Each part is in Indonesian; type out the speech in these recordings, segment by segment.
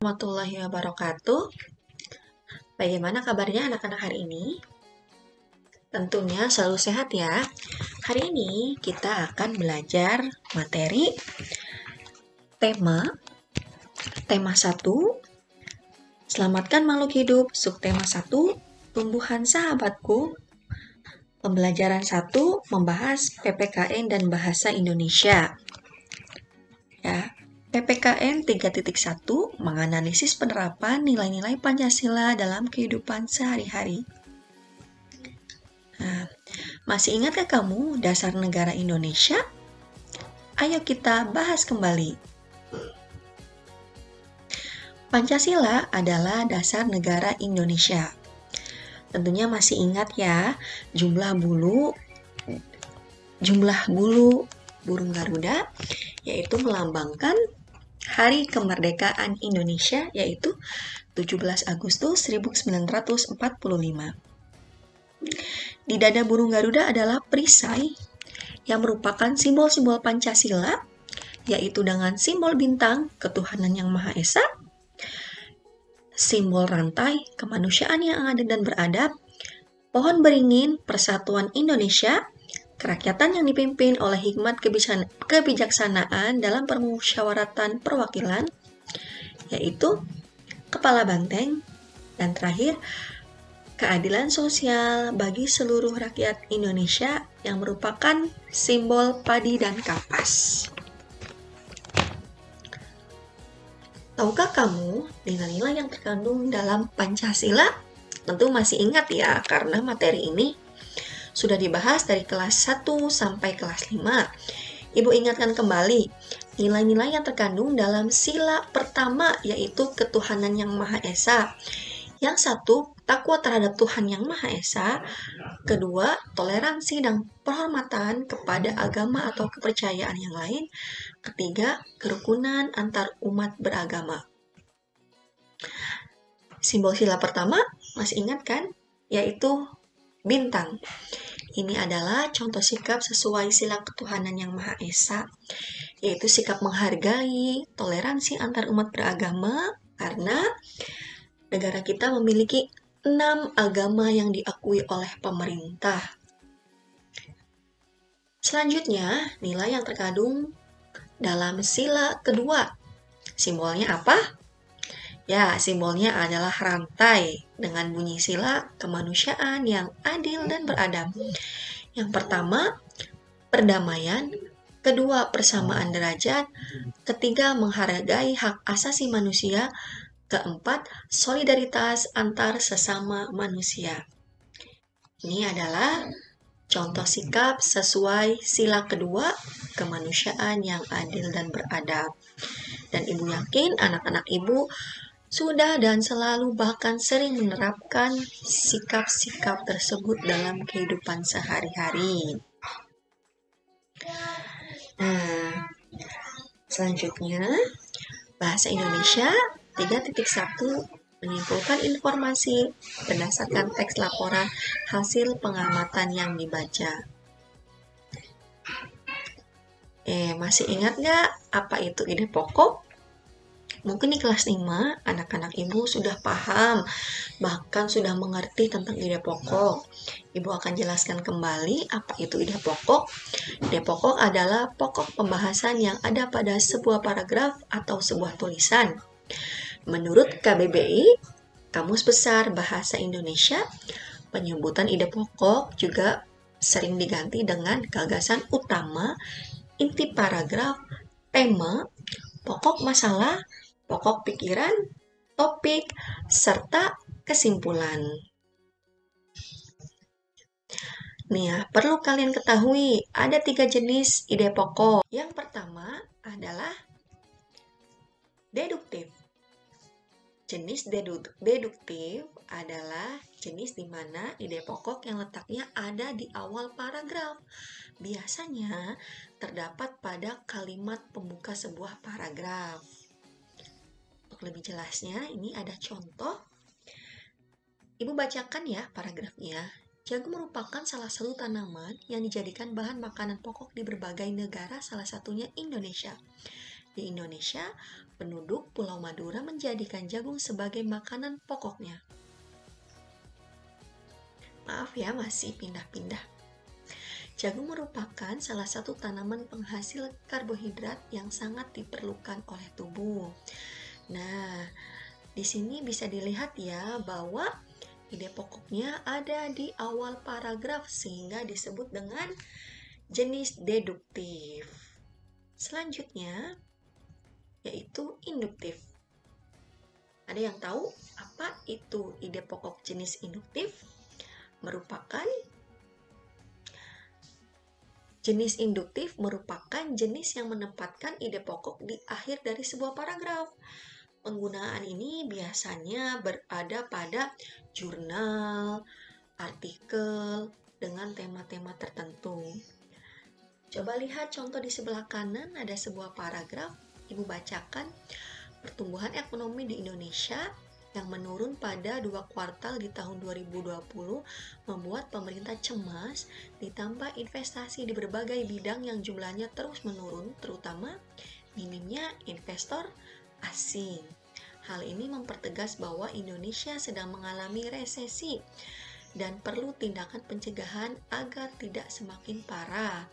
warahmatullahi wabarakatuh. Bagaimana kabarnya anak-anak hari ini? Tentunya selalu sehat ya. Hari ini kita akan belajar materi tema 1, Selamatkan Makhluk Hidup, subtema 1, Tumbuhan Sahabatku. Pembelajaran 1 membahas PPKN dan Bahasa Indonesia. Ya, PPKN 3.1 menganalisis penerapan nilai-nilai Pancasila dalam kehidupan sehari-hari. Nah, masih ingatkah kamu dasar negara Indonesia? Ayo kita bahas kembali. Pancasila adalah dasar negara Indonesia. Tentunya masih ingat ya, jumlah bulu burung Garuda yaitu melambangkan Hari Kemerdekaan Indonesia, yaitu 17 Agustus 1945. Di dada burung Garuda adalah perisai yang merupakan simbol-simbol Pancasila, yaitu dengan simbol bintang ketuhanan yang Maha Esa, simbol rantai kemanusiaan yang adil dan beradab, pohon beringin persatuan Indonesia, kerakyatan yang dipimpin oleh hikmat kebijaksanaan dalam permusyawaratan perwakilan, yaitu kepala banteng, dan terakhir, keadilan sosial bagi seluruh rakyat Indonesia yang merupakan simbol padi dan kapas. Tahukah kamu nilai-nilai yang terkandung dalam Pancasila? Tentu masih ingat ya, karena materi ini sudah dibahas dari kelas 1 sampai kelas 5. Ibu ingatkan kembali, nilai-nilai yang terkandung dalam sila pertama yaitu ketuhanan yang Maha Esa. Yang satu, takwa terhadap Tuhan yang Maha Esa. Kedua, toleransi dan penghormatan kepada agama atau kepercayaan yang lain. Ketiga, kerukunan antar umat beragama. Simbol sila pertama, masih ingat kan? Yaitu bintang. Ini adalah contoh sikap sesuai sila ketuhanan yang Maha Esa, yaitu sikap menghargai, toleransi antar umat beragama, karena negara kita memiliki 6 agama yang diakui oleh pemerintah. Selanjutnya, nilai yang terkandung dalam sila kedua. Simbolnya apa? Ya, simbolnya adalah rantai dengan bunyi sila kemanusiaan yang adil dan beradab. Yang pertama, perdamaian. Kedua, persamaan derajat. Ketiga, menghargai hak asasi manusia. Keempat, solidaritas antar sesama manusia. Ini adalah contoh sikap sesuai sila kedua, kemanusiaan yang adil dan beradab. Dan ibu yakin anak-anak ibu sudah dan selalu bahkan sering menerapkan sikap-sikap tersebut dalam kehidupan sehari-hari. Nah, selanjutnya bahasa Indonesia 3.1 menyimpulkan informasi berdasarkan teks laporan hasil pengamatan yang dibaca. Masih ingat nggak apa itu ide pokok? Mungkin di kelas 5, anak-anak ibu sudah paham, bahkan sudah mengerti tentang ide pokok. Ibu akan jelaskan kembali apa itu ide pokok. Ide pokok adalah pokok pembahasan yang ada pada sebuah paragraf atau sebuah tulisan. Menurut KBBI, Kamus Besar Bahasa Indonesia, penyebutan ide pokok juga sering diganti dengan gagasan utama, inti paragraf, tema, pokok masalah, pokok pikiran, topik, serta kesimpulan. Nih ya, perlu kalian ketahui, ada 3 jenis ide pokok. Yang pertama adalah deduktif. Jenis deduktif adalah jenis di mana ide pokok yang letaknya ada di awal paragraf. Biasanya terdapat pada kalimat pembuka sebuah paragraf. Untuk lebih jelasnya, ini ada contoh. Ibu bacakan ya paragrafnya. Jagung merupakan salah satu tanaman yang dijadikan bahan makanan pokok di berbagai negara, salah satunya Indonesia. Di Indonesia, penduduk Pulau Madura menjadikan jagung sebagai makanan pokoknya. Maaf ya, masih pindah-pindah. Jagung merupakan salah satu tanaman penghasil karbohidrat yang sangat diperlukan oleh tubuh. Nah, di sini bisa dilihat ya bahwa ide pokoknya ada di awal paragraf sehingga disebut dengan jenis deduktif. Selanjutnya yaitu induktif. Ada yang tahu apa itu ide pokok jenis induktif? Jenis induktif merupakan jenis yang menempatkan ide pokok di akhir dari sebuah paragraf. Penggunaan ini biasanya berada pada jurnal, artikel, dengan tema-tema tertentu. Coba lihat contoh di sebelah kanan, ada sebuah paragraf. Ibu bacakan, pertumbuhan ekonomi di Indonesia yang menurun pada 2 kuartal di tahun 2020 membuat pemerintah cemas, ditambah investasi di berbagai bidang yang jumlahnya terus menurun, terutama minimnya investor asing. Hal ini mempertegas bahwa Indonesia sedang mengalami resesi dan perlu tindakan pencegahan agar tidak semakin parah.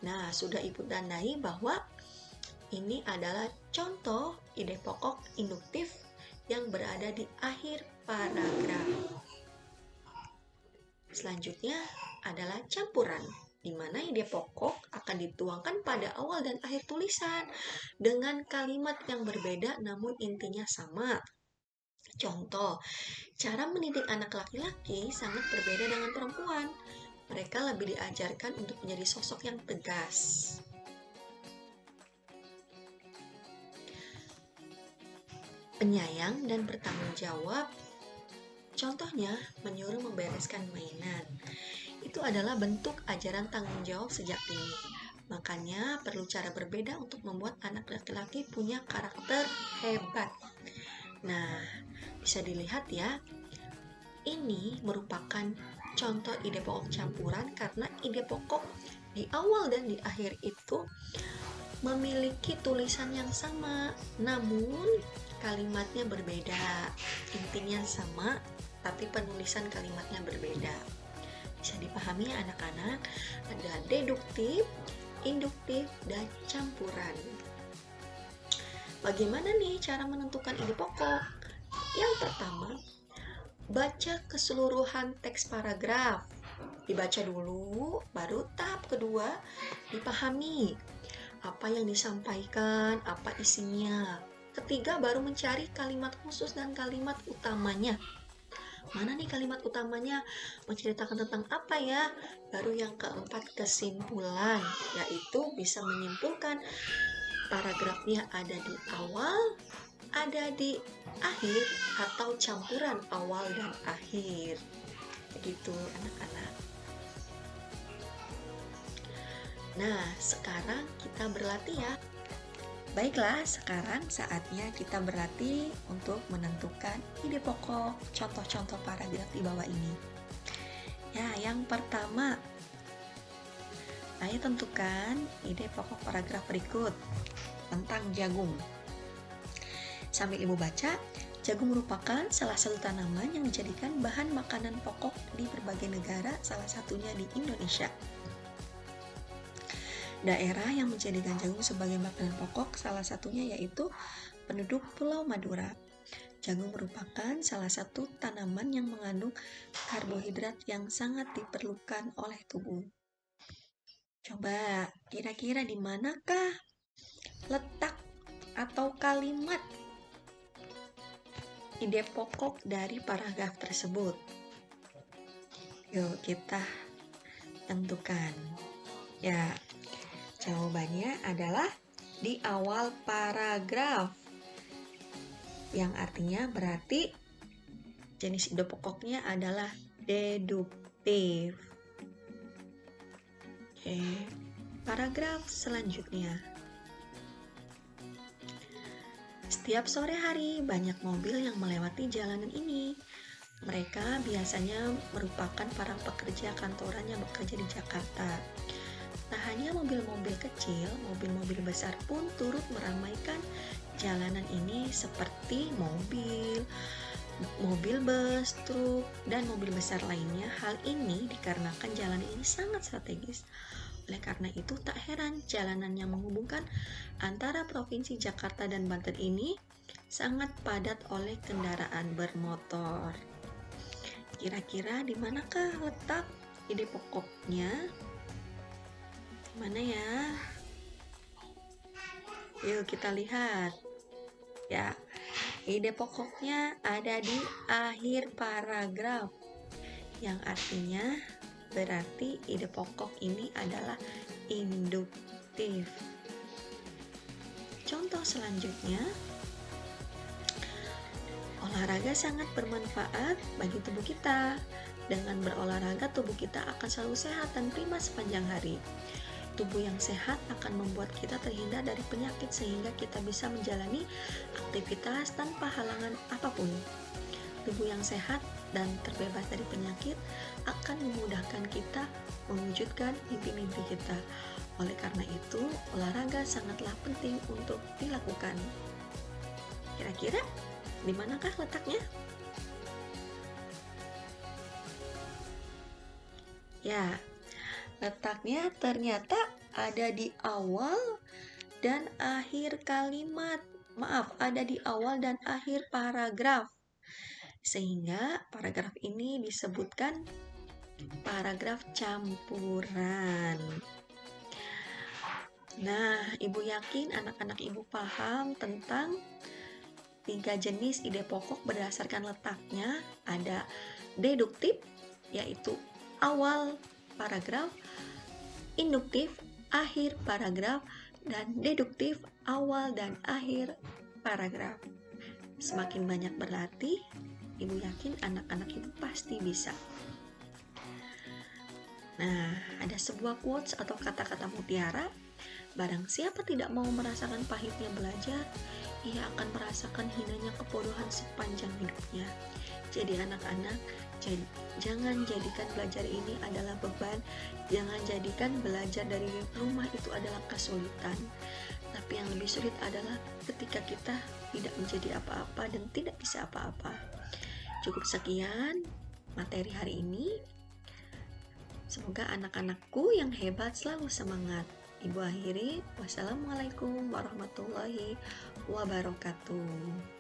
Nah, sudah Ibu tandai bahwa ini adalah contoh ide pokok induktif yang berada di akhir paragraf. Selanjutnya adalah campuran, di mana ide pokok akan dituangkan pada awal dan akhir tulisan dengan kalimat yang berbeda namun intinya sama. Contoh, cara mendidik anak laki-laki sangat berbeda dengan perempuan. Mereka lebih diajarkan untuk menjadi sosok yang tegas. Penyayang dan bertanggung jawab. Contohnya, menyuruh membereskan mainan. Itu adalah bentuk ajaran tanggung jawab sejak dini. Makanya perlu cara berbeda untuk membuat anak laki-laki punya karakter hebat. Nah, bisa dilihat ya, ini merupakan contoh ide pokok campuran karena ide pokok di awal dan di akhir itu memiliki tulisan yang sama, namun kalimatnya berbeda. Intinya sama, tapi penulisan kalimatnya berbeda. Bisa dipahami ya anak-anak, ada deduktif, induktif, dan campuran. Bagaimana nih cara menentukan ide pokok? Yang pertama, baca keseluruhan teks paragraf. Dibaca dulu, baru tahap kedua, dipahami apa yang disampaikan, apa isinya. Ketiga, baru mencari kalimat khusus dan kalimat utamanya. Mana nih kalimat utamanya? Menceritakan tentang apa ya? Baru yang keempat, kesimpulan, yaitu bisa menyimpulkan paragrafnya ada di awal, ada di akhir, atau campuran awal dan akhir. Begitu anak-anak. Nah, sekarang kita berlatih ya. Baiklah, sekarang saatnya kita berlatih untuk menentukan ide pokok contoh-contoh paragraf di bawah ini. Ya, yang pertama, ayo tentukan ide pokok paragraf berikut tentang jagung. Sambil Ibu baca, jagung merupakan salah satu tanaman yang dijadikan bahan makanan pokok di berbagai negara, salah satunya di Indonesia. Daerah yang menjadikan jagung sebagai makanan pokok salah satunya yaitu penduduk Pulau Madura. Jagung merupakan salah satu tanaman yang mengandung karbohidrat yang sangat diperlukan oleh tubuh. Coba, kira-kira di manakah letak atau kalimat ide pokok dari paragraf tersebut? Yuk kita tentukan. Ya, jawabannya adalah di awal paragraf, yang artinya berarti jenis ide pokoknya adalah deduktif. Oke, paragraf selanjutnya. Setiap sore hari banyak mobil yang melewati jalanan ini. Mereka biasanya merupakan para pekerja kantoran yang bekerja di Jakarta. Tak hanya mobil-mobil kecil, mobil-mobil besar pun turut meramaikan jalanan ini seperti mobil bus, truk, dan mobil besar lainnya. Hal ini dikarenakan jalan ini sangat strategis. Oleh karena itu, tak heran jalanan yang menghubungkan antara Provinsi Jakarta dan Banten ini sangat padat oleh kendaraan bermotor. Kira-kira di manakah letak ide pokoknya? Mana ya? Yuk kita lihat. Ya, ide pokoknya ada di akhir paragraf, yang artinya berarti ide pokok ini adalah induktif. Contoh selanjutnya, olahraga sangat bermanfaat bagi tubuh kita. Dengan berolahraga, tubuh kita akan selalu sehat dan prima sepanjang hari. Tubuh yang sehat akan membuat kita terhindar dari penyakit sehingga kita bisa menjalani aktivitas tanpa halangan apapun. Tubuh yang sehat dan terbebas dari penyakit akan memudahkan kita mewujudkan mimpi-mimpi kita. Oleh karena itu, olahraga sangatlah penting untuk dilakukan. Kira-kira di manakah letaknya? Ya, letaknya ternyata ada di awal dan akhir kalimat. Maaf, ada di awal dan akhir paragraf. Sehingga paragraf ini disebutkan paragraf campuran. Nah, Ibu yakin anak-anak Ibu paham tentang 3 jenis ide pokok berdasarkan letaknya. Ada deduktif, yaitu awal paragraf, induktif, akhir paragraf, dan deduktif, awal dan akhir paragraf. Semakin banyak berlatih, Ibu yakin anak-anak Ibu pasti bisa. Nah, ada sebuah quotes atau kata-kata mutiara. Barang siapa tidak mau merasakan pahitnya belajar, ia akan merasakan hinanya kebodohan sepanjang hidupnya. Jadi anak-anak, jangan jadikan belajar ini adalah beban. Jangan jadikan belajar dari rumah itu adalah kesulitan. Tapi yang lebih sulit adalah ketika kita tidak menjadi apa-apa dan tidak bisa apa-apa. Cukup sekian materi hari ini. Semoga anak-anakku yang hebat selalu semangat. Ibu akhiri, wassalamualaikum warahmatullahi wabarakatuh.